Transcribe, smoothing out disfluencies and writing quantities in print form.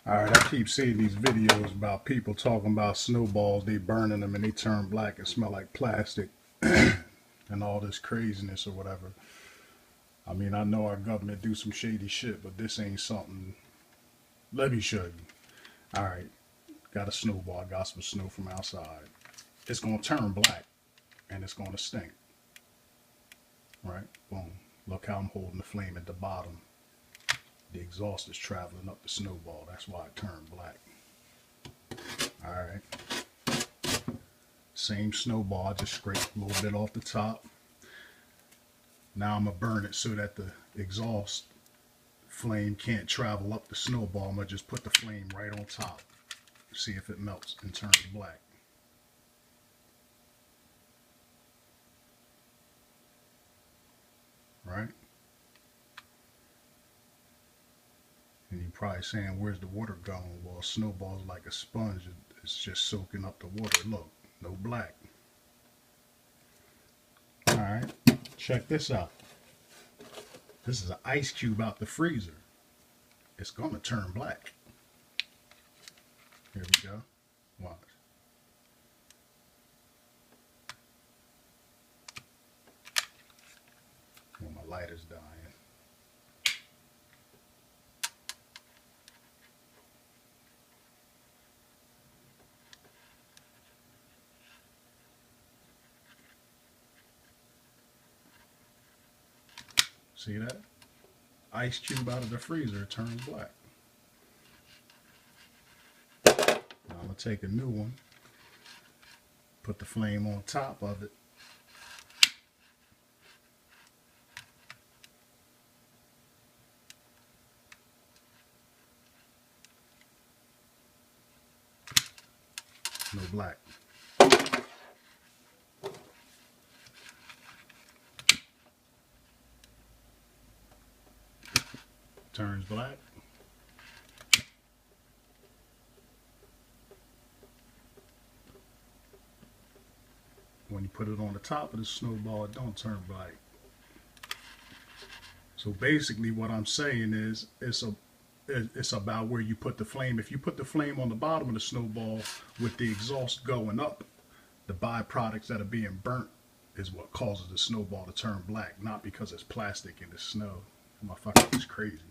Alright, I keep seeing these videos about people talking about snowballs, they burning them and they turn black and smell like plastic and all this craziness or whatever. I mean, I know our government do some shady shit, but this ain't something. Let me show you. Alright, got a snowball, got some snow from outside. It's going to turn black and it's going to stink. Right? Boom. Look how I'm holding the flame at the bottom. The exhaust is traveling up the snowball. That's why it turned black. Alright. Same snowball. I just scraped a little bit off the top. Now I'm going to burn it so that the exhaust flame can't travel up the snowball. I'm going to just put the flame right on top. See if it melts and turns black. Right? And you're probably saying, where's the water going? Well, a snowball's like a sponge. It's just soaking up the water. Look, no black. Alright, check this out. This is an ice cube out the freezer. It's going to turn black. Here we go. Watch. Well, my lighter's dying. See that? Ice cube out of the freezer turns black. Now I'm going to take a new one, put the flame on top of it. No black. Turns black. When you put it on the top of the snowball, it don't turn black. So basically what I'm saying is it's about where you put the flame. If you put the flame on the bottom of the snowball with the exhaust going up, the byproducts that are being burnt is what causes the snowball to turn black, not because it's plastic in the snow. Motherfucker is crazy.